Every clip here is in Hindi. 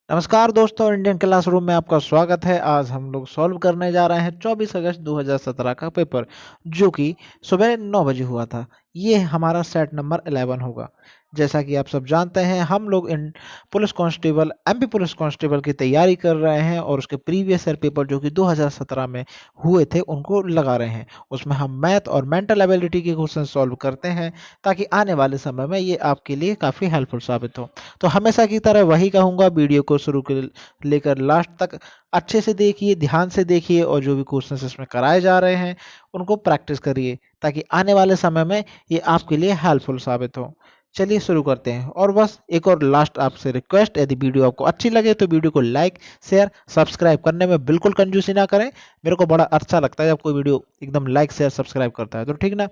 नमस्कार दोस्तों, इंडियन क्लासरूम में आपका स्वागत है। आज हम लोग सॉल्व करने जा रहे हैं 24 अगस्त 2017 का पेपर, जो कि सुबह 9 बजे हुआ था। ये हमारा सेट नंबर 11 होगा। जैसा कि आप सब जानते हैं, हम लोग इन police constable, MP police constable की तैयारी कर रहे हैं और उसके प्रीवियस ईयर पेपर जो कि 2017 में हुए थे उनको लगा रहे हैं। उसमें हम मैथ और मेंटल एबिलिटी के क्वेश्चन सॉल्व करते हैं, ताकि आने वाले समय में ये आपके लिए काफ़ी हेल्पफुल साबित हो। तो हमेशा की तरह वही कहूँगा, वीडियो को शुरू के लेकर लास्ट तक अच्छे से देखिए, ध्यान से देखिए और जो भी क्वेश्चंस इसमें कराए जा रहे हैं उनको प्रैक्टिस करिए, ताकि आने वाले समय में ये आपके लिए हेल्पफुल साबित हो। चलिए शुरू करते हैं। और बस एक और लास्ट आपसे रिक्वेस्ट, यदि वीडियो आपको अच्छी लगे तो वीडियो को लाइक, शेयर, सब्सक्राइब करने में बिल्कुल कंजूसी ना करें। मेरे को बड़ा अच्छा लगता है जब कोई वीडियो एकदम लाइक, शेयर, सब्सक्राइब करता है, तो ठीक ना।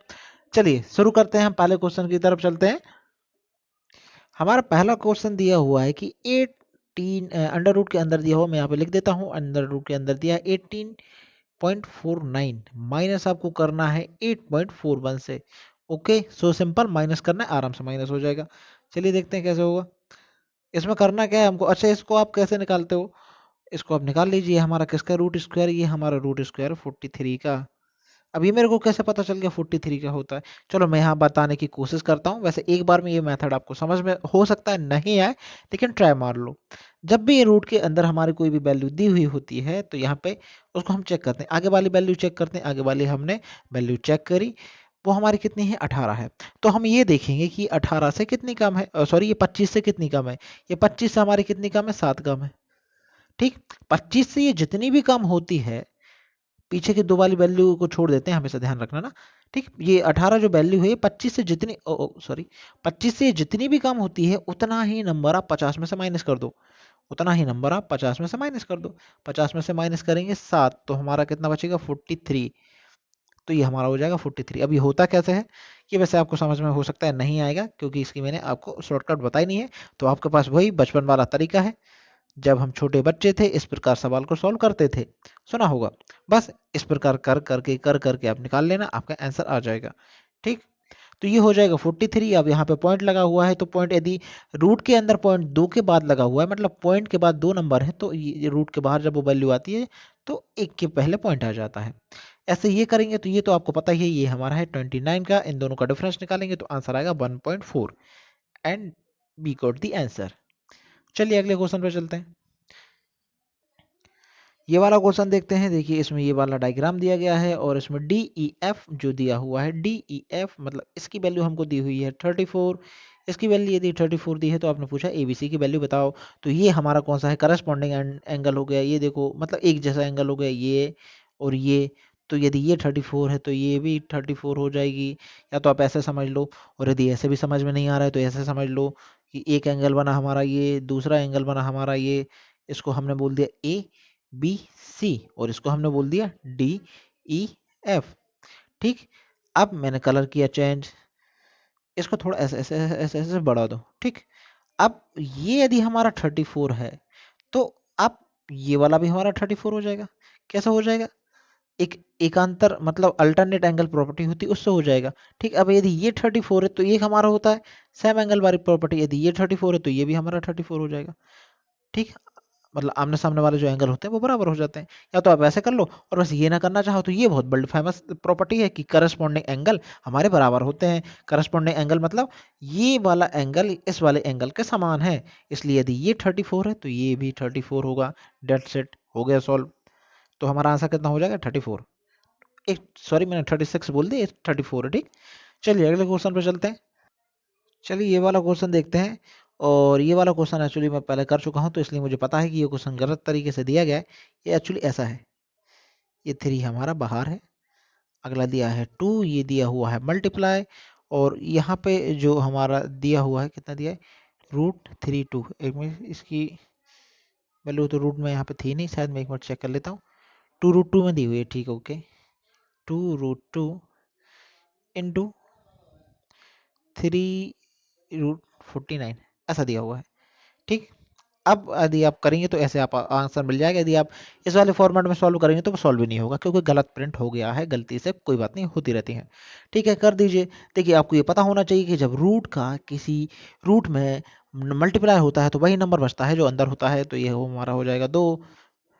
चलिए शुरू करते हैं, हम पहले क्वेश्चन की तरफ चलते हैं। हमारा पहला क्वेश्चन दिया हुआ है कि 18 अंडर रूट के अंदर दिया हुआ, मैं यहाँ पे लिख देता हूँ। अंडर रूट के अंदर दिया 18.49 माइनस आपको करना है 8.41 से। ओके, सो सिंपल, माइनस करना है, आराम से माइनस हो जाएगा। चलिए देखते हैं कैसे होगा। इसमें करना क्या है हमको। अच्छा, इसको आप कैसे निकालते हो, इसको आप निकाल लीजिए। हमारा किसका रूट स्क्वायर, ये हमारा रूट स्क्वायर 43 का। अब ये मेरे को कैसे पता चल गया 43 का होता है। चलो मैं यहाँ बताने की कोशिश करता हूँ। वैसे एक बार में ये मेथड आपको समझ में हो सकता है नहीं आए, लेकिन ट्राई मार लो। जब भी ये रूट के अंदर हमारी कोई भी वैल्यू दी हुई होती है तो यहाँ पे उसको हम चेक करते हैं। आगे वाली वैल्यू चेक करते हैं। आगे वाली हमने वैल्यू चेक करी, वो हमारी कितनी है, 18 है। तो हम ये देखेंगे कि 18 से कितनी कम है, सॉरी, ये 25 से कितनी कम है। ये 25 से हमारी कितनी कम है, 7 कम है। ठीक, 25 से ये जितनी भी कम होती है, पीछे की दो वाली वैल्यू को छोड़ देते हैं, हमेशा ध्यान रखना ना। ठीक, ये 18 जो वैल्यू है, 25 से जितनी, सॉरी, 25 से जितनी भी कम होती है उतना ही नंबर आप 50 में से माइनस कर दो। उतना ही नंबर आप 50 में से माइनस कर दो। 50 में से माइनस करेंगे 7, तो हमारा कितना बचेगा, 43। तो ये हमारा हो जाएगा 43। अब ये होता कैसे है, ये वैसे आपको समझ में हो सकता है नहीं आएगा, क्योंकि इसकी मैंने आपको शॉर्टकट बताई नहीं है। तो आपके पास वही बचपन वाला तरीका है, जब हम छोटे बच्चे थे इस प्रकार सवाल को सॉल्व करते थे, सुना होगा। बस इस प्रकार कर करके आप निकाल लेना, आपका आंसर आ जाएगा। ठीक, तो ये हो जाएगा 43। अब यहाँ पे पॉइंट लगा हुआ है, तो पॉइंट यदि रूट के अंदर पॉइंट 2 के बाद लगा हुआ है, मतलब पॉइंट के बाद 2 नंबर है, तो ये रूट के बाहर जब वो वैल्यू आती है तो 1 के पहले पॉइंट आ जाता है। ऐसे ये करेंगे तो ये तो आपको पता ही है, ये हमारा है 29 का। इन दोनों का डिफरेंस निकालेंगे तो आंसर आएगा 1.4 and we got the answer. चलिए अगले क्वेश्चन पे चलते हैं। ये वाला क्वेश्चन देखते हैं। देखिए इसमें ये वाला डायग्राम दिया गया है और इसमें डी ई एफ जो दिया हुआ है, डी ई एफ मतलब इसकी वैल्यू हमको दी हुई है 34। इसकी वैल्यू यदि 34 दी है तो आपने पूछा ए बी सी की वैल्यू बताओ। तो ये हमारा कौन सा है, करस्पॉन्डिंग एंगल हो गया। ये देखो, मतलब एक जैसा एंगल हो गया ये और ये। तो यदि ये 34 है तो ये भी 34 हो जाएगी। या तो आप ऐसे समझ लो, और यदि ऐसे भी समझ में नहीं आ रहा है तो ऐसे समझ लो कि एक एंगल बना हमारा ये, दूसरा एंगल बना हमारा ये। इसको हमने बोल दिया ए बी सी और इसको हमने बोल दिया डी ई एफ। ठीक, अब मैंने कलर किया चेंज, इसको थोड़ा ऐसे ऐसे ऐसे ऐसे ऐसे बढ़ा दो। ठीक, अब ये यदि हमारा 34 है तो अब ये वाला भी हमारा 34 हो जाएगा। कैसा हो जाएगा, एक एकांतर मतलब अल्टरनेट एंगल प्रॉपर्टी होती है उससे हो जाएगा। ठीक, अब यदि ये 34 है तो ये हमारा होता है सेम एंगल वाली प्रॉपर्टी। यदि ये 34 है तो ये भी हमारा 34 हो जाएगा। ठीक, मतलब आमने सामने वाले जो एंगल होते हैं वो बराबर हो जाते हैं। या तो आप ऐसे कर लो, और बस ये ना करना चाहो तो ये बहुत बड़ी फेमस प्रॉपर्टी है कि करस्पॉन्डिंग एंगल हमारे बराबर होते हैं। करस्पॉन्डिंग एंगल मतलब ये वाला एंगल इस वाले एंगल के समान है, इसलिए यदि ये 34 है तो ये भी 34 होगा। डेट सेट हो गया सॉल्व। तो हमारा आंसर कितना हो जाएगा, 34। एक, सॉरी, मैंने 36 बोल दिया, 34 है। ठीक, चलिए अगले क्वेश्चन पे चलते हैं। चलिए ये वाला क्वेश्चन देखते हैं। और ये वाला क्वेश्चन एक्चुअली मैं पहले कर चुका हूँ, तो इसलिए मुझे पता है कि ये क्वेश्चन गलत तरीके से दिया गया है। ये एक्चुअली ऐसा है, ये 3 हमारा बाहर है, अगला दिया है 2, ये दिया हुआ है मल्टीप्लाई, और यहाँ पे जो हमारा दिया हुआ है कितना दिया है, √3 2। एक मिनट, इसकी वैल्यू तो रूट में यहाँ पे थी नहीं शायद, मैं एक मिनट चेक कर लेता हूँ। 2√2 में दी हुई है, ठीक, ओके। 2√2 इंटू 3√49 ऐसा दिया हुआ है। ठीक, अब यदि आप करेंगे तो ऐसे आप आंसर मिल जाएगा। यदि आप इस वाले फॉर्मेट में सॉल्व करेंगे तो वो सॉल्व भी नहीं होगा, क्योंकि गलत प्रिंट हो गया है गलती से, कोई बात नहीं, होती रहती है। ठीक है, कर दीजिए। देखिए आपको ये पता होना चाहिए कि जब रूट का किसी रूट में मल्टीप्लाई होता है तो वही नंबर बचता है जो अंदर होता है, तो ये हमारा हो जाएगा 2।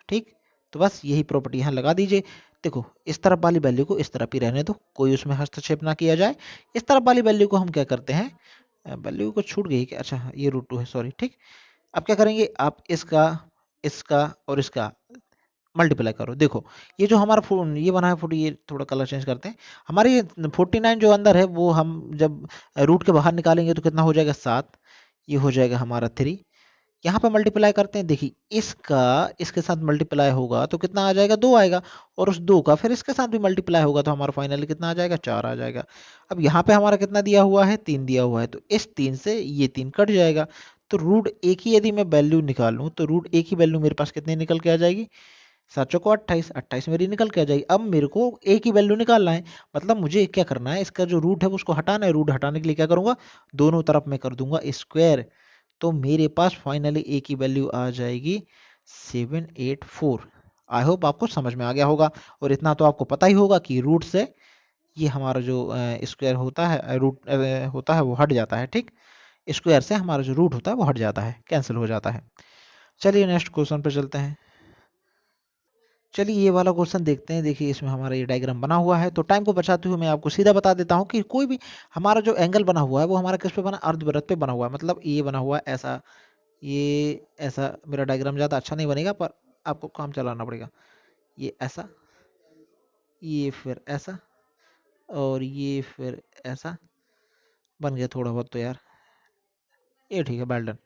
ठीक, तो बस यही प्रॉपर्टी यहाँ लगा दीजिए। देखो इस तरफ वाली वैल्यू को इस तरफ ही रहने दो, कोई उसमें हस्तक्षेप ना किया जाए। इस तरफ वाली वैल्यू को हम क्या करते हैं, वैल्यू को छूट गई क्या, अच्छा ये √2 है, सॉरी। ठीक, अब क्या करेंगे, आप इसका इसका और इसका मल्टीप्लाई करो। देखो ये जो हमारा ये बना है ये थोड़ा कलर चेंज करते हैं। हमारे ये 49 जो अंदर है वो हम जब रूट के बाहर निकालेंगे तो कितना हो जाएगा, 7। ये हो जाएगा हमारा 3। यहाँ पे मल्टीप्लाई करते हैं, देखिए इसका इसके साथ मल्टीप्लाई होगा तो कितना आ जाएगा, 2 आएगा। और उस 2 का फिर इसके साथ भी मल्टीप्लाई होगा तो हमारा फाइनली कितना आ जाएगा, 4 आ जाएगा। अब यहाँ पे हमारा कितना दिया हुआ है, 3 दिया हुआ है, तो इस 3 से ये 3 कट जाएगा। तो √1 की यदि मैं वैल्यू निकालूं तो √1 की वैल्यू मेरे पास कितनी निकल के आ जाएगी, 7 चौको 28, 28 मेरी निकल के आ जाएगी। अब मेरे को ए की वैल्यू निकालना है, मतलब मुझे क्या करना है, इसका जो रूट है उसको हटाना है। रूट हटाने के लिए क्या करूंगा, दोनों तरफ मैं कर दूंगा स्क्वायर। तो मेरे पास फाइनली ए की वैल्यू आ जाएगी 784। आई होप आपको समझ में आ गया होगा। और इतना तो आपको पता ही होगा कि रूट से ये हमारा जो स्क्वायर होता है, रूट होता है वो हट जाता है। ठीक, स्क्वायर से हमारा जो रूट होता है वो हट जाता है, कैंसिल हो जाता है। चलिए नेक्स्ट क्वेश्चन पे चलते हैं। चलिए ये वाला क्वेश्चन देखते हैं। देखिए इसमें हमारा ये डायग्राम बना हुआ है, तो टाइम को बचाते हुए मैं आपको सीधा बता देता हूँ कि कोई भी हमारा जो एंगल बना हुआ है वो हमारा किस पे बना, अर्धवृत्त पे बना हुआ है। मतलब ये बना हुआ है ऐसा, ये ऐसा। मेरा डायग्राम ज़्यादा अच्छा नहीं बनेगा पर आपको काम चलाना पड़ेगा। ये ऐसा, ये फिर ऐसा, और ये फिर ऐसा बन गया थोड़ा बहुत तो यार, ये ठीक है, वेल डन।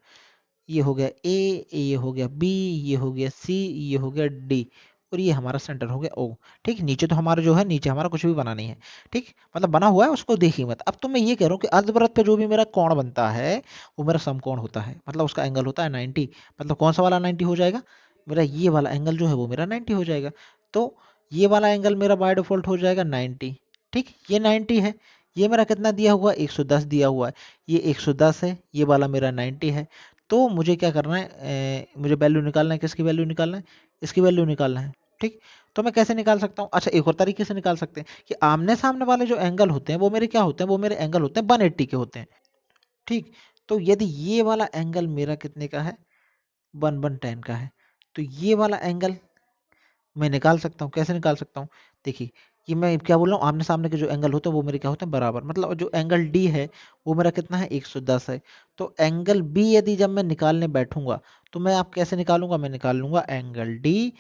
ये हो गया ए, ये हो गया बी, ये हो गया सी, ये हो गया डी, और ये हमारा सेंटर हो गया ओ। ठीक, नीचे तो हमारा जो है, नीचे हमारा कुछ भी बना नहीं है। ठीक, मतलब बना हुआ है उसको देखिए मत। अब तो मैं ये कह रहा हूँ कि अर्धवृत्त पे जो भी मेरा कोण बनता है वो मेरा समकोण होता है, मतलब उसका एंगल होता है 90। मतलब कौन सा वाला 90 हो जाएगा, मेरा ये वाला एंगल जो है वो मेरा 90 हो जाएगा। तो ये वाला एंगल मेरा बाय डिफॉल्ट हो जाएगा 90। ठीक, ये 90 है। ये मेरा कितना दिया हुआ है, 110 दिया हुआ है। ये 110 है, ये वाला मेरा 90 है। तो मुझे क्या करना है, मुझे वैल्यू निकालना है, किसकी वैल्यू निकालना है, इसकी वैल्यू निकालना है। ठीक, तो मैं कैसे निकाल सकता हूँ, अच्छा एक और तरीके से निकाल सकते हैं कि आमने सामने वाले जो एंगल होते हैं वो मेरे क्या होते हैं, वो मेरे एंगल होते हैं 180 के होते हैं। ठीक, तो यदि ये वाला एंगल मेरा कितने का है, 1/10 का है, तो ये वाला एंगल मैं निकाल सकता हूँ। कैसे निकाल सकता हूँ, देखिए ये मैं क्या बोल रहा हूँ, आमने सामने के जो एंगल होते हैं वो मेरे क्या होते हैं, बराबर। मतलब जो एंगल डी है वो मेरा कितना है, 110 है। तो एंगल बी यदि जब मैं निकालने बैठूंगा तो मैं आप कैसे निकालूंगा, मैं निकाल लूंगा angle D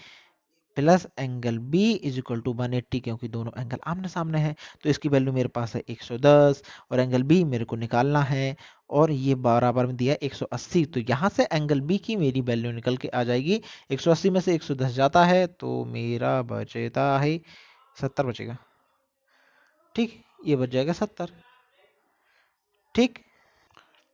plus angle B is equal to 180, क्योंकि दोनों एंगल आमने सामने हैं। तो इसकी वैल्यू मेरे पास है 110, और एंगल बी मेरे को निकालना है, और ये बराबर में दिया है 180। तो यहाँ से एंगल बी की मेरी वैल्यू निकल के आ जाएगी, 180 में से 110 जाता है तो मेरा बचता है 70 बचेगा। ठीक, ये बच जाएगा 70। ठीक,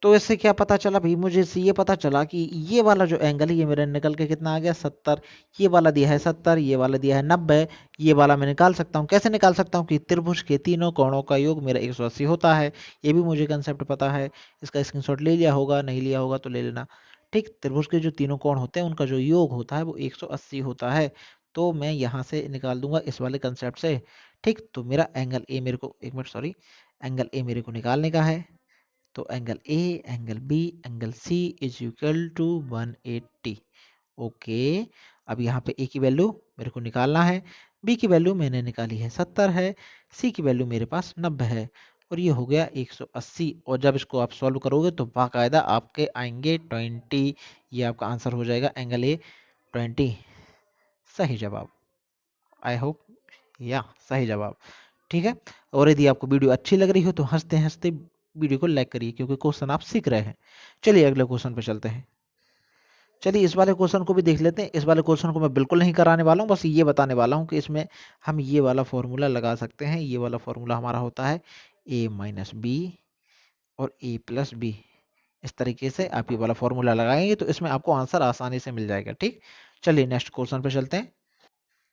तो इससे क्या पता चला भाई, मुझे इससे ये पता चला कि ये वाला जो एंगल है ये मेरा निकल के कितना आ गया, 70। ये वाला दिया है 70, ये वाला दिया है 90। ये वाला मैं निकाल सकता हूँ, कैसे निकाल सकता हूँ कि त्रिभुज के तीनों कोणों का योग मेरा 180 होता है। ये भी मुझे कंसेप्ट पता है। इसका स्क्रीनशॉट ले लिया होगा, नहीं लिया होगा तो ले लेना। ठीक, त्रिभुज के जो तीनों कोण होते हैं उनका जो योग होता है वो 180 होता है। तो मैं यहाँ से निकाल दूंगा इस वाले कंसेप्ट से। ठीक, तो मेरा एंगल ए मेरे को, एक मिनट सॉरी, एंगल ए मेरे को निकालने का है। तो angle A, angle B, angle C is equal to 180। Okay, अब यहाँ पे ए की वैल्यू मेरे को निकालना है, बी की वैल्यू मैंने निकाली है 70 है, सी की वैल्यू मेरे पास 90 है, और ये हो गया 180। और जब इसको आप सॉल्व करोगे तो बाकायदा आपके आएंगे 20। ये आपका आंसर हो जाएगा एंगल ए 20। सही जवाब, आई होप, या सही जवाब। ठीक है, और यदि आपको वीडियो अच्छी लग रही हो तो हंसते हंसते वीडियो को लाइक करिए, क्योंकि क्वेश्चन आप सीख रहे हैं। चलिए अगले क्वेश्चन पे चलते हैं। चलिए इस वाले क्वेश्चन को भी देख लेते हैं। इस वाले क्वेश्चन को मैं बिल्कुल नहीं कराने वाला हूँ, बस ये बताने वाला हूँ कि इसमें हम ये वाला फॉर्मूला लगा सकते हैं। ये वाला फॉर्मूला हमारा होता है a माइनस बी और a प्लस बी। इस तरीके से आप ये वाला फॉर्मूला लगाएंगे तो इसमें आपको आंसर आसानी से मिल जाएगा। ठीक, चलिए नेक्स्ट क्वेश्चन पे चलते हैं।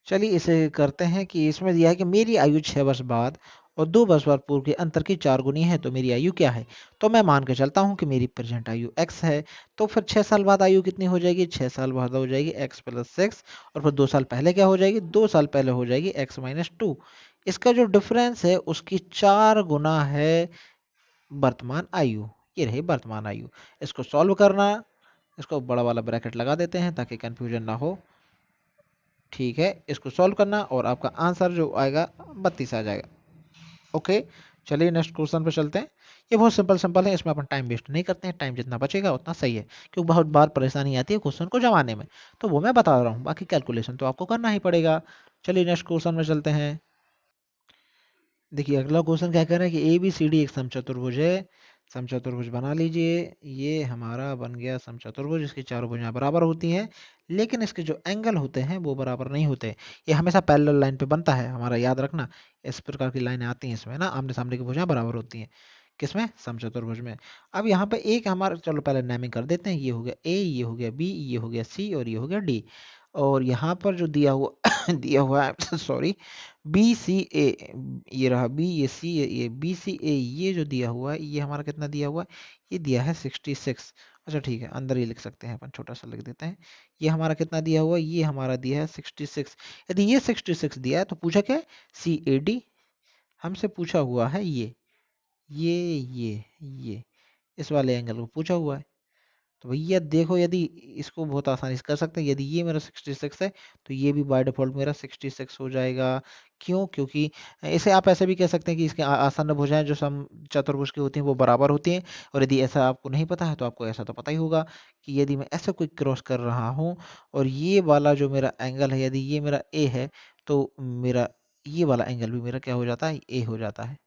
चलिए इसे करते हैं कि इसमें दिया है कि मेरी आयु 6 वर्ष बाद और 2 वर्ष बाद पूर्व के अंतर की 4 गुनी है, तो मेरी आयु क्या है? तो मैं मान के चलता हूँ कि मेरी प्रेजेंट आयु x है, तो फिर 6 साल बाद आयु कितनी हो जाएगी? 6 साल बाद हो जाएगी x प्लस 6, और फिर 2 साल पहले क्या हो जाएगी? 2 साल पहले हो जाएगी x माइनस 2। इसका जो डिफरेंस है उसकी 4 गुना है वर्तमान आयु। ये रही वर्तमान आयु। इसको सॉल्व करना, इसको बड़ा वाला ब्रैकेट लगा देते हैं ताकि कंफ्यूजन ना हो। ठीक है, इसको सॉल्व करना और आपका आंसर जो आएगा 32 आ जाएगा। ओके, चलिए नेक्स्ट क्वेश्चन पे चलते हैं। ये बहुत सिंपल सिंपल है, इसमें अपन टाइम वेस्ट नहीं करते हैं, टाइम जितना बचेगा उतना सही है, क्योंकि बहुत बार परेशानी आती है क्वेश्चन को जमाने में, तो वो मैं बता रहा हूँ, बाकी कैलकुलेशन तो आपको करना ही पड़ेगा। चलिए नेक्स्ट क्वेश्चन में चलते हैं। देखिए अगला क्वेश्चन क्या कह रहा है कि ए बी सी डी एक समचतुर्भुज है। समचतुर्भुज बना लीजिए। ये हमारा बन गया समचतुर्भुज, इसकी चारों भुजाएं बराबर होती हैं, लेकिन इसके जो एंगल होते हैं वो बराबर नहीं होते। ये हमेशा पैरेलल लाइन पे बनता है, हमारा याद रखना। इस प्रकार की लाइनें आती हैं इसमें ना, आमने सामने की भुजाएं बराबर होती हैं। किसमें? समचतुर्भुज में। अब यहाँ पे एक हमारा, चलो पहले नेमिंग कर देते हैं। ये हो गया ए, ये हो गया बी, ये हो गया सी, और ये हो गया डी। और यहाँ पर जो दिया हुआ दिया हुआ है सॉरी, बी सी ए, ये रहा बी, ये सी, ये बी सी ए, ये जो दिया हुआ है ये हमारा कितना दिया हुआ है? ये दिया है 66। अच्छा ठीक है, अंदर ही लिख सकते हैं अपन, छोटा सा लिख देते हैं। ये हमारा कितना दिया हुआ है? ये हमारा दिया है 66। यदि ये 66 दिया है तो पूछा क्या है? सी ए डी। हमसे पूछा हुआ है ये इस वाले एंगल को पूछा हुआ है। तो भैया देखो, यदि इसको बहुत आसानी से कर सकते हैं। यदि ये मेरा 66 है तो ये भी बाय डिफॉल्ट मेरा 66 हो जाएगा। क्यों? क्योंकि इसे आप ऐसे भी कह सकते हैं कि इसके आसन्न भुजाएं जो सम चतुर्भुज की होती हैं वो बराबर होती हैं। और यदि ऐसा आपको नहीं पता है तो आपको ऐसा तो पता ही होगा कि यदि मैं ऐसा कोई क्रॉस कर रहा हूँ और ये वाला जो मेरा एंगल है, यदि ये मेरा ए है, तो मेरा ये वाला एंगल भी मेरा क्या हो जाता है? ए हो जाता है।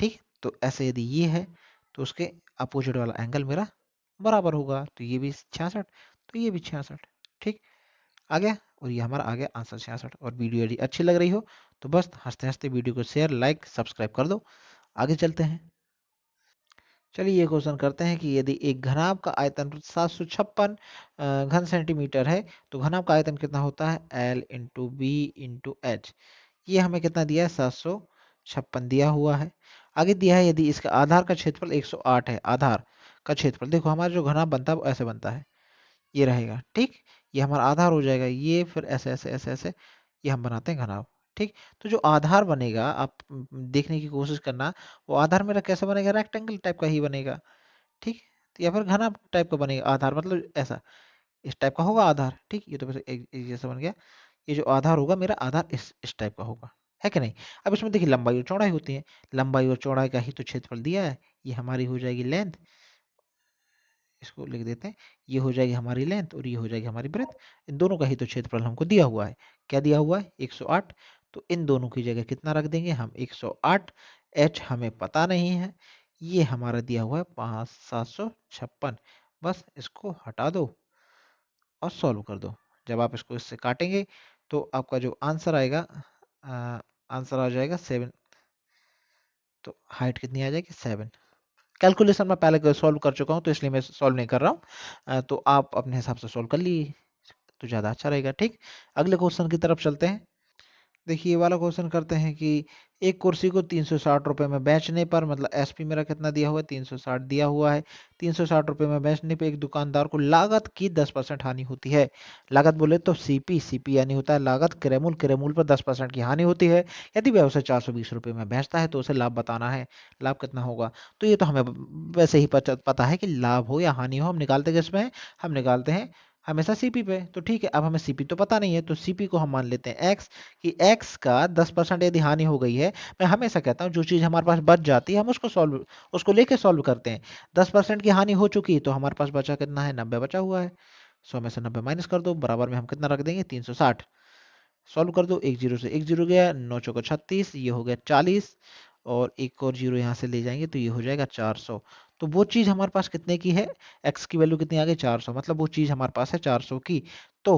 ठीक, तो ऐसे यदि ये है तो उसके अपोजिट वाला एंगल मेरा बराबर होगा। तो ये भी 66, तो ये भी 66। ठीक, आ गया। और ये हमारा आ गया आंसर 66। और वीडियो यदि अच्छी लग रही हो तो बस हंसते हंसते वीडियो को शेयर, लाइक, सब्सक्राइब कर दो। आगे चलते हैं। चलिए ये क्वेश्चन करते हैं कि यदि एक घनाभ का आयतन 756 घन सेंटीमीटर है तो घनाभ का आयतन कितना होता है? L into B into H. ये हमें कितना दिया है? 756 दिया हुआ है। आगे दिया है यदि इसका आधार का क्षेत्रफल 108 है। आधार का क्षेत्रफल, देखो हमारा जो घनाभ बनता है वो ऐसे बनता है, ये रहेगा। ठीक, ये हमारा आधार हो जाएगा, ये फिर ऐसे ऐसे ऐसे ऐसे, ये हम बनाते हैं घनाभ। ठीक, तो जो आधार बनेगा आप देखने की कोशिश करना, वो आधार मेरा कैसा बनेगा? रेक्टेंगल टाइप का ही बनेगा। ठीक, तो या फिर घनाभ टाइप का बनेगा आधार, मतलब ऐसा इस टाइप का होगा आधार। ठीक, ये तो बस एक जैसा बन गया। ये जो आधार होगा मेरा, आधार इस टाइप का होगा, है कि नहीं? अब इसमें देखिए लंबाई और चौड़ाई होती है, लंबाई और चौड़ाई का ही तो क्षेत्रफल दिया है। ये हमारी हो जाएगी लेंथ, इसको लिख देते हैं। ये हो जाएगी हमारी लेंथ और ये हो जाएगी हमारी ब्रेथ। इन दोनों का ही तो क्षेत्रफल हमको दिया हुआ है। क्या दिया हुआ है? 108। तो इन दोनों की जगह कितना रख देंगे हम? 108। एच हमें पता नहीं है, ये हमारा दिया हुआ है 756। बस इसको हटा दो और सॉल्व कर दो। जब आप इसको इससे काटेंगे तो आपका जो आंसर आएगा, आंसर आ जाएगा 7। तो हाइट कितनी आ जाएगी? 7। कैलकुलेशन में पहले सॉल्व कर चुका हूँ तो इसलिए मैं सॉल्व नहीं कर रहा हूँ। तो आप अपने हिसाब से सॉल्व कर लिए तो ज़्यादा अच्छा रहेगा। ठीक, अगले क्वेश्चन की तरफ चलते हैं। देखिए ये वाला क्वेश्चन करते हैं कि एक कुर्सी को 360 रुपए में बेचने पर, मतलब एसपी मेरा कितना दिया हुआ है? 360 दिया हुआ है। 360 रुपए में बेचने पे एक दुकानदार को लागत की 10% हानि होती है। लागत बोले तो सीपी, सीपी यानी होता है लागत, क्रेमूल, क्रेमूल पर 10% की हानि होती है। यदि वह उसे 420 रुपए में बेचता है तो उसे लाभ बताना है। लाभ कितना होगा? तो ये तो हमें वैसे ही पता है कि लाभ हो या हानि हो, हम निकालते किसमें हैं? हम निकालते हैं हमेशा सीपी पे। तो ठीक है, अब हमें सीपी तो पता नहीं है, तो सीपी को हम मान लेते हैं एक्स, कि x का 10% यदि हानि हो गई है। मैं हमेशा कहता हूँ जो चीज़ हमारे पास बच जाती है हम उसको लेके सॉल्व करते हैं। 10% की हानि हो चुकी तो हमारे पास बचा कितना है? 90 बचा हुआ है। 100 में से 90 माइनस कर दो, बराबर में हम कितना रख देंगे? 360। सॉल्व कर दो, एक जीरो से एक जीरो गया, 9 चौको 36, ये हो गया 40, और एक और जीरो यहाँ से ले जाएंगे तो ये हो जाएगा 400। तो वो चीज़ हमारे पास कितने की है? x की वैल्यू कितनी आ गई? 400, मतलब वो चीज़ हमारे पास है 400 की। तो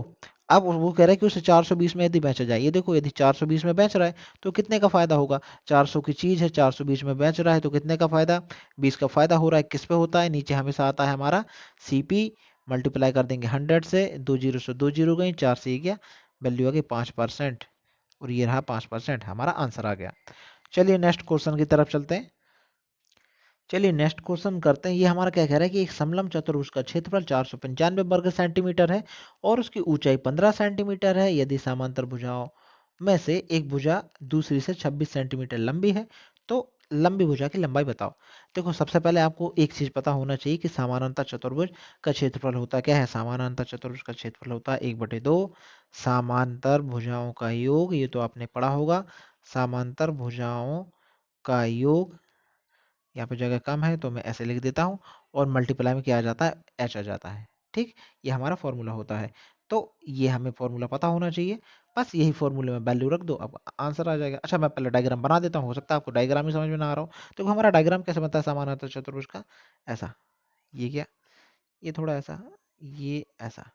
अब वो कह रहा है कि उसे 420 में यदि बेचा जाए। ये देखो, यदि 420 में बेच रहा है तो कितने का फायदा होगा? 400 की चीज़ है, 420 में बेच रहा है तो कितने का फायदा? 20 का फायदा हो रहा है। किस पे होता है? नीचे हमेशा आता है हमारा सीपी, मल्टीप्लाई कर देंगे 100 से, 2 जीरो से 2 जीरो गई, 4 से ये गया, वैल्यू आ गई 5%। और ये रहा 5%, हमारा आंसर आ गया। चलिए नेक्स्ट क्वेश्चन की तरफ चलते हैं। चलिए नेक्स्ट क्वेश्चन करते हैं। ये हमारा क्या कह रहा है कि एक समलंब चतुर्भुज का क्षेत्रफल 495 वर्ग सेंटीमीटर है और उसकी ऊंचाई 15 सेंटीमीटर है। यदि समांतर भुजाओं में से एक भुजा दूसरी से 26 सेंटीमीटर लंबी है तो लंबी भुजा की लंबाई बताओ। देखो सबसे पहले आपको एक चीज पता होना चाहिए कि समानांतर चतुर्भुज का क्षेत्रफल होता क्या है। समानांतर चतुर्भुज का क्षेत्रफल होता है 1/2 समांतर भुजाओं का योग, ये तो आपने पढ़ा होगा। समांतर भुजाओं का योग, यहाँ पे जगह कम है तो मैं ऐसे लिख देता हूँ, और मल्टीप्लाई में क्या आ जाता है, एच आ जाता है। ठीक, ये हमारा फॉर्मूला होता है। तो ये हमें फॉर्मूला पता होना चाहिए, बस यही फॉर्मूले में वैल्यू रख दो, अब आंसर आ जाएगा। अच्छा मैं पहले डायग्राम बना देता हूँ, हो सकता है आपको डायग्राम ही समझ में ना आ रहा हो। तो हमारा डायग्राम कैसे बनता है समानांतर चतुर्भुज का, ऐसा, ये क्या, ये थोड़ा ऐसा, ये ऐसा,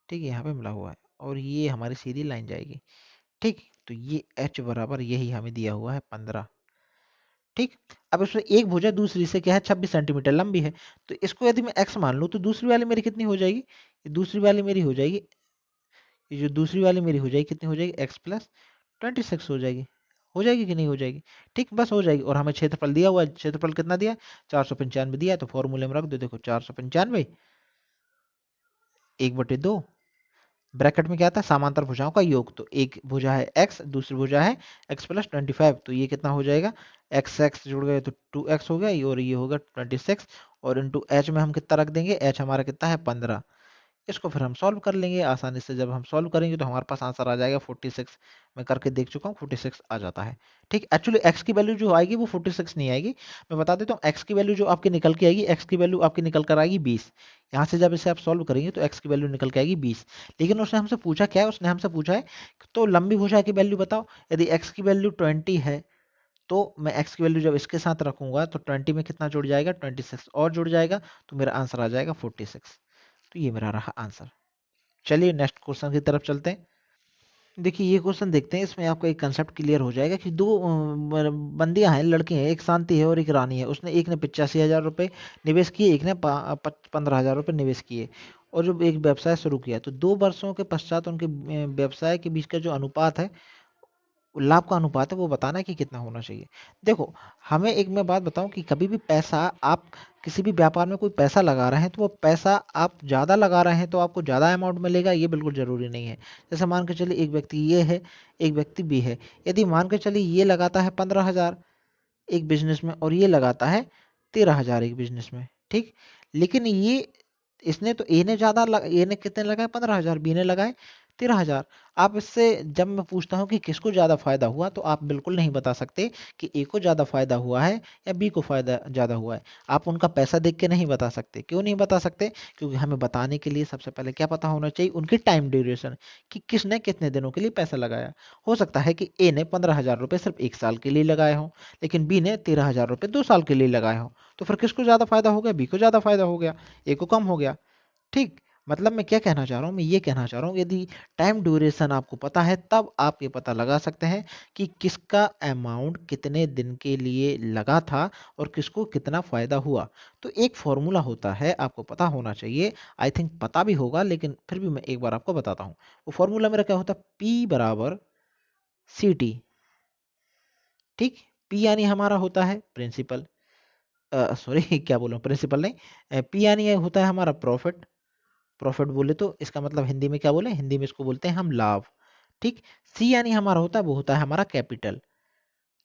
ठीक है, यहाँ पे मिला हुआ है और ये हमारी सीधी लाइन जाएगी। ठीक, तो ये एच बराबर यही हमें दिया हुआ है 15। ठीक, अब इसमें एक भुजा दूसरी से क्या है 26 सेंटीमीटर लंबी है, तो इसको यदि मैं x मान लूं तो दूसरी वाली मेरी कितनी हो जाएगी, ये दूसरी वाली मेरी हो जाएगी, ये जो दूसरी वाली मेरी हो जाएगी कितनी हो जाएगी, x प्लस 26 हो जाएगी। हो जाएगी कि नहीं हो जाएगी, ठीक बस हो जाएगी। और हमें क्षेत्रफल दिया हुआ है, क्षेत्रफल कितना दिया है, 495 दिया है, तो फॉर्मूले में रख दो। देखो 495 1/2, ब्रैकेट में क्या आता है, समांतर भुजाओं का योग, तो एक भुजा है x, दूसरी भुजा है x प्लस 25, तो ये कितना हो जाएगा, x x जुड़ गए तो 2x हो गया, और ये होगा 26, और इंटू h में हम कितना रख देंगे, h हमारा कितना है 15। इसको फिर हम सॉल्व कर लेंगे आसानी से। जब हम सॉल्व करेंगे तो हमारे पास आंसर आ जाएगा 46। मैं करके देख चुका हूँ, 46 आ जाता है। ठीक, एक्चुअली x की वैल्यू जो आएगी वो 46 नहीं आएगी, मैं बता देता हूँ। x की वैल्यू जो आपकी निकल के आएगी, x की वैल्यू आपकी निकल कर आएगी 20। यहाँ से जब इसे आप सॉल्व करेंगे तो x की वैल्यू निकल के आएगी 20। लेकिन उसने हमसे पूछा क्या है, उसने हमसे पूछा है तो लंबी भुजा की वैल्यू बताओ। यदि x की वैल्यू 20 है तो मैं x की वैल्यू जब इसके साथ रखूंगा तो 20 में कितना जुड़ जाएगा, 26 और जुड़ जाएगा, तो मेरा आंसर आ जाएगा 46। तो ये मेरा रहा आंसर। चलिए नेक्स्ट क्वेश्चन की तरफ चलते हैं। देखिए ये क्वेश्चन देखते हैं, इसमें आपको एक कंसेप्ट क्लियर हो जाएगा कि दो बंदियां हैं, लड़की हैं, एक शांति है और एक रानी है। उसने एक ने 85,000 रुपये निवेश किए, एक ने 15,000 रुपये निवेश किए, और जब एक व्यवसाय शुरू किया तो 2 वर्षों के पश्चात उनके व्यवसाय के बीच का जो अनुपात है, लाभ का अनुपात है, वो बताना है कि कितना होना चाहिए। देखो हमें एक मैं बात बताऊं कि कभी भी पैसा, आप किसी भी व्यापार में कोई पैसा लगा रहे हैं तो वो पैसा आप ज़्यादा लगा रहे हैं तो आपको ज़्यादा अमाउंट मिलेगा, ये बिल्कुल ज़रूरी नहीं है। जैसे मान के चलिए एक व्यक्ति ये है, एक व्यक्ति बी है। यदि मान के चलिए ये लगाता है 15,000 एक बिजनेस में और ये लगाता है 13,000 एक बिजनेस में, ठीक, लेकिन ये इसने तो ए ने ज्यादा ए ने कितने लगाए 15,000, बी ने लगाए 13,000। आप इससे जब मैं पूछता हूँ कि किसको ज्यादा फायदा हुआ तो आप बिल्कुल नहीं बता सकते कि ए को ज्यादा फायदा हुआ है या बी को फायदा ज्यादा हुआ है। आप उनका पैसा देख के नहीं बता सकते। क्यों नहीं बता सकते, क्योंकि हमें बताने के लिए सबसे पहले क्या पता होना चाहिए, उनकी टाइम ड्यूरेशन, कि किसने कितने दिनों के लिए पैसा लगाया। हो सकता है कि ए ने 15,000 रुपये सिर्फ 1 साल के लिए लगाए हों, लेकिन बी ने 13,000 रुपये 2 साल के लिए लगाए हों, तो फिर किसको ज्यादा फायदा हो गया, बी को ज्यादा फायदा हो गया, ए को कम हो गया। ठीक, मतलब मैं क्या कहना चाह रहा हूँ, मैं ये कहना चाह रहा हूँ यदि टाइम ड्यूरेशन आपको पता है तब आप ये पता लगा सकते हैं कि किसका अमाउंट कितने दिन के लिए लगा था और किसको कितना फायदा हुआ। तो एक फॉर्मूला होता है, आपको पता होना चाहिए, आई थिंक पता भी होगा, लेकिन फिर भी मैं एक बार आपको बताता हूँ। वो फॉर्मूला मेरा क्या होता है, पी बराबर सी टी। ठीक, पी यानी हमारा होता है प्रिंसिपल, सॉरी क्या बोलूं, प्रिंसिपल नहीं, पी यानी ये होता है हमारा प्रॉफिट। प्रॉफिट बोले तो इसका मतलब हिंदी में क्या बोले, हिंदी में इसको बोलते हैं हम लाभ। ठीक, सी यानी हमारा होता है, वो होता है हमारा कैपिटल।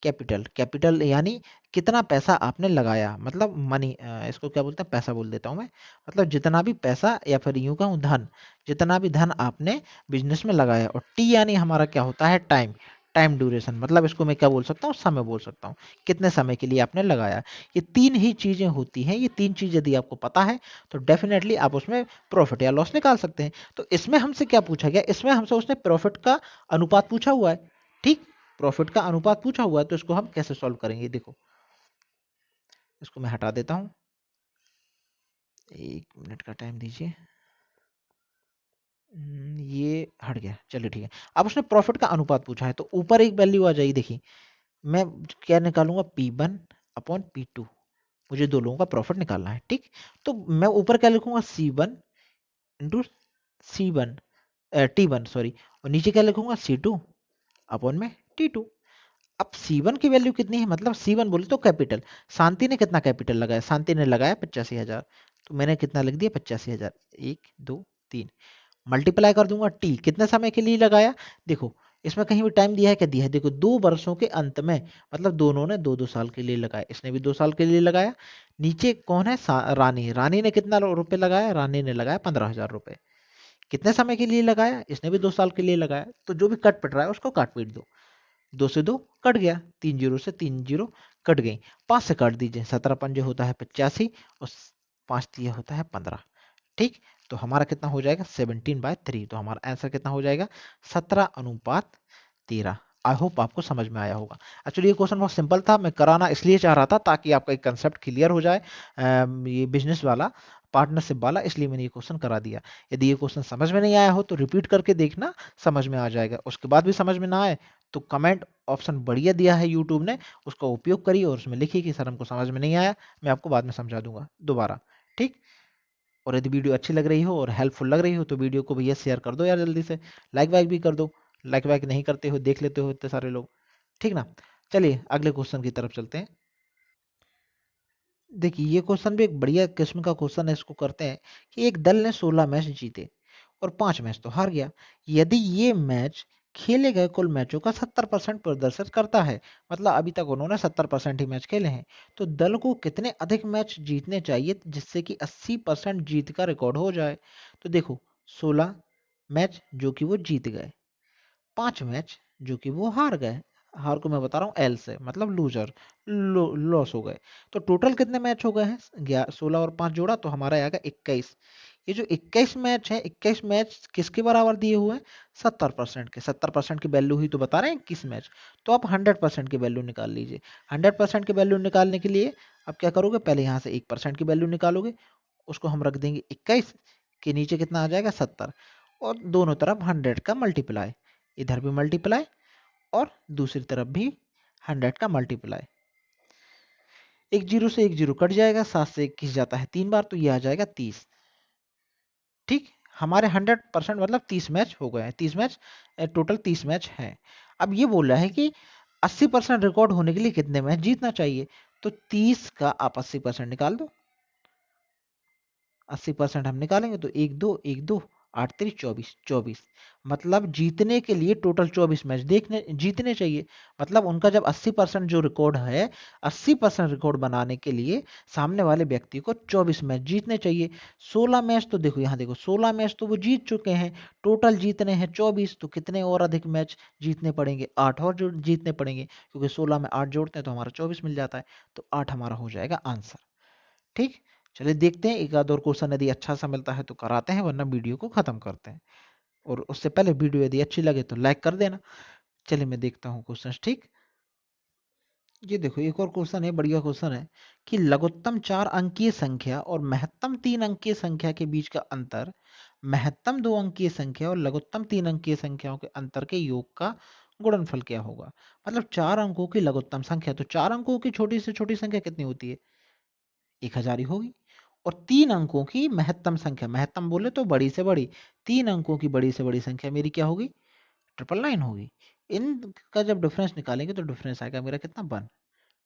कैपिटल कैपिटल यानी कितना पैसा आपने लगाया, मतलब मनी, इसको क्या बोलते हैं, पैसा बोल देता हूं मैं, मतलब जितना भी पैसा, या फिर यूं कहूं धन, जितना भी धन आपने बिजनेस में लगाया। और टी यानी हमारा क्या होता है, टाइम। टाइम ड्यूरेशन, मतलब इसको मैं क्या बोल सकता हूँ, समय बोल सकता हूँ, कितने समय के लिए आपने लगाया। ये तीन ही चीजें होती हैं, ये तीन चीज यदि आपको पता है तो डेफिनेटली आप उसमें प्रॉफिट या लॉस निकाल सकते हैं। तो इसमें हमसे क्या पूछा गया, इसमें हमसे उसने प्रॉफिट का अनुपात पूछा हुआ है। ठीक, प्रॉफिट का अनुपात पूछा हुआ है, तो इसको हम कैसे सॉल्व करेंगे, देखो इसको मैं हटा देता हूं, 1 मिनट का टाइम दीजिए। ये हट गया, चलिए ठीक है। अब उसने प्रॉफिट का अनुपात पूछा है तो ऊपर एक वैल्यू आ जाएगी, देखिए मैं क्या निकालूंगा, P1 अपॉन P2, मुझे दो लोगों का प्रॉफिट निकालना है। ठीक, तो मैं ऊपर क्या लिखूंगा, C1 into C1, T1 sorry, और नीचे क्या लिखूंगा, C2 अपॉन में T2। अब C1 की वैल्यू कितनी है, मतलब C1 बोले तो कैपिटल, शांति ने कितना कैपिटल लगाया, शांति ने लगाया 85,000, तो मैंने कितना लिख दिया 85,000, 1 2 3, मल्टीप्लाई कर दूंगा टी, कितने समय के लिए लगाया, देखो इसमें कहीं भी टाइम दिया है, क्या दिया है, देखो 2 वर्षों के अंत में, मतलब दोनों ने 2-2 साल के लिए लगाया, इसने भी 2 साल के लिए लगाया। नीचे कौन है, रानी, रानी ने कितना रुपए लगाया, रानी ने लगाया 15,000 रुपए, कितने समय के लिए लगाया, इसने भी 2 साल के लिए लगाया, तो जो भी कट पट रहा है उसको काट पीट दो, 2 से 2 कट गया, 3 जीरो से 3 जीरो कट गई, 5 से काट दीजिए, 17 पंजे होता है 85 और 5 दिए होता है 15, ठीक, तो हमारा कितना हो जाएगा 17/3, तो हमारा आंसर कितना हो जाएगा 17:13। आई होप आपको समझ में आया होगा। एक्चुअली ये क्वेश्चन बहुत सिंपल था, मैं कराना इसलिए चाह रहा था ताकि आपका एक कंसेप्ट क्लियर हो जाए, ये बिजनेस वाला, पार्टनरशिप वाला, इसलिए मैंने ये क्वेश्चन करा दिया। यदि ये क्वेश्चन समझ में नहीं आया हो तो रिपीट करके देखना, समझ में आ जाएगा। उसके बाद भी समझ में ना आए तो कमेंट ऑप्शन बढ़िया दिया है यूट्यूब ने, उसका उपयोग करिए और उसमें लिखिए कि सर हमको समझ में नहीं आया, मैं आपको बाद में समझा दूंगा दोबारा, ठीक। और यदि वीडियो अच्छी लग रही हो और हेल्पफुल लग रही हो तो वीडियो को भैया शेयर कर दो यार, जल्दी से लाइक वाइक भी कर दो, लाइक वाइक नहीं करते हो, देख लेते हो इतने सारे लोग, ठीक ना। चलिए अगले क्वेश्चन की तरफ चलते हैं। देखिए ये क्वेश्चन भी एक बढ़िया किस्म का क्वेश्चन है, इसको करते हैं कि एक दल ने 16 मैच जीते और 5 मैच तो हार गया, यदि ये मैच खेले गए कुल मैचों का 70% प्रदर्शन करता है, मतलब अभी तक उन्होंने 70% ही मैच खेले हैं, तो दल को कितने अधिक मैच जीतने चाहिए जिससे कि 80% जीत का रिकॉर्ड हो जाए। तो देखो 16 मैच जो कि वो जीत गए, 5 मैच जो कि वो हार गए, हार को मैं बता रहा हूँ एल से, मतलब लूजर, लॉस हो गए, तो टोटल कितने मैच हो गए हैं, 16 और 5 जोड़ा तो हमारा आएगा 21। ये जो 21 मैच है, 21 मैच किसके बराबर दिए हुए हैं, 70% के, 70% की वैल्यू ही तो बता रहे हैं 21 मैच, तो आप 100% की वैल्यू निकाल लीजिए। 100% की वैल्यू निकालने के लिए आप क्या करोगे, पहले यहाँ से 1% की वैल्यू निकालोगे, उसको हम रख देंगे 21 के नीचे, कितना आ जाएगा 70, और दोनों तरफ 100 का मल्टीप्लाई, इधर भी मल्टीप्लाई और दूसरी तरफ भी 100 का मल्टीप्लाई, एक जीरो से एक जीरो कट जाएगा, 7 से 21 जाता है 3 बार, तो ये आ जाएगा 30, ठीक। हमारे 100% मतलब 30 मैच हो गए हैं, 30 मैच, टोटल 30 मैच है। अब ये बोल रहा है कि 80% रिकॉर्ड होने के लिए कितने मैच जीतना चाहिए, तो 30 का आप 80% निकाल दो, 80% हम निकालेंगे तो 1 2 8 3 24, 24 मतलब जीतने के लिए टोटल 24 मैच देखने जीतने चाहिए, मतलब उनका जब 80% जो रिकॉर्ड है, 80% रिकॉर्ड बनाने के लिए सामने वाले व्यक्ति को 24 मैच जीतने चाहिए। 16 मैच तो देखो यहाँ देखो 16 मैच तो वो जीत चुके हैं, टोटल जीतने हैं 24, तो कितने और अधिक मैच जीतने पड़ेंगे, 8 और जो जीतने पड़ेंगे, क्योंकि 16 में 8 जोड़ते हैं तो हमारा 24 मिल जाता है, तो 8 हमारा हो जाएगा आंसर, ठीक। चलिए देखते हैं एक आध और क्वेश्चन, यदि अच्छा सा मिलता है तो कराते हैं, वरना वीडियो को खत्म करते हैं। और उससे पहले वीडियो यदि अच्छी लगे तो लाइक कर देना। चलिए मैं देखता हूँ क्वेश्चन, ठीक। ये देखो एक और क्वेश्चन है, बढ़िया क्वेश्चन है कि लघुत्तम 4 अंकीय संख्या और महत्तम 3 अंकीय संख्या के बीच का अंतर महत्तम 2 अंकीय संख्या और लघुत्तम 3 अंकीय संख्याओं के अंतर के योग का गुणनफल क्या होगा। मतलब 4 अंकों की लघुत्तम संख्या, तो 4 अंकों की छोटी से छोटी संख्या कितनी होती है, 1000 ही होगी, और 3 अंकों की महत्तम संख्या, महत्तम बोले तो बड़ी से बड़ी, 3 अंकों की बड़ी से बड़ी संख्या मेरी क्या होगी, 999 होगी। इनका जब डिफरेंस निकालेंगे तो डिफरेंस आएगा मेरा कितना, 1,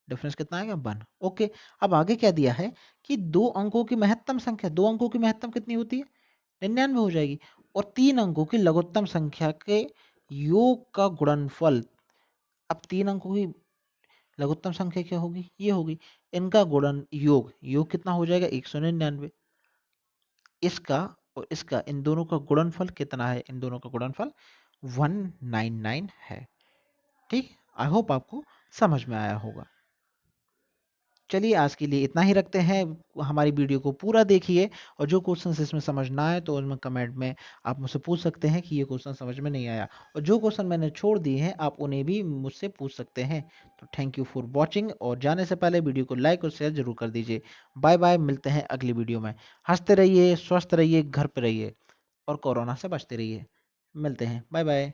डिफरेंस कितना आएगा 1, ओके। अब आगे क्या दिया है कि 2 अंकों की महत्तम संख्या, 2 अंकों की महत्तम कितनी होती है, 99 हो जाएगी, और 3 अंकों की लघुत्तम संख्या के योग का गुणनफल, अब 3 अंकों की लघुत्तम संख्या क्या होगी, ये होगी, इनका गुणन योग, योग कितना हो जाएगा 199, इसका और इसका, इन दोनों का गुणनफल कितना है, इन दोनों का गुणनफल 199 है, ठीक। आई होप आपको समझ में आया होगा। चलिए आज के लिए इतना ही रखते हैं, हमारी वीडियो को पूरा देखिए, और जो क्वेश्चन इसमें समझ ना आए तो उसमें कमेंट में आप मुझसे पूछ सकते हैं कि ये क्वेश्चन समझ में नहीं आया, और जो क्वेश्चन मैंने छोड़ दिए हैं आप उन्हें भी मुझसे पूछ सकते हैं। तो थैंक यू फॉर वॉचिंग, और जाने से पहले वीडियो को लाइक और शेयर जरूर कर दीजिए। बाय बाय, मिलते हैं अगली वीडियो में। हंसते रहिए, स्वस्थ रहिए, घर पर रहिए और कोरोना से बचते रहिए। मिलते हैं, बाय बाय।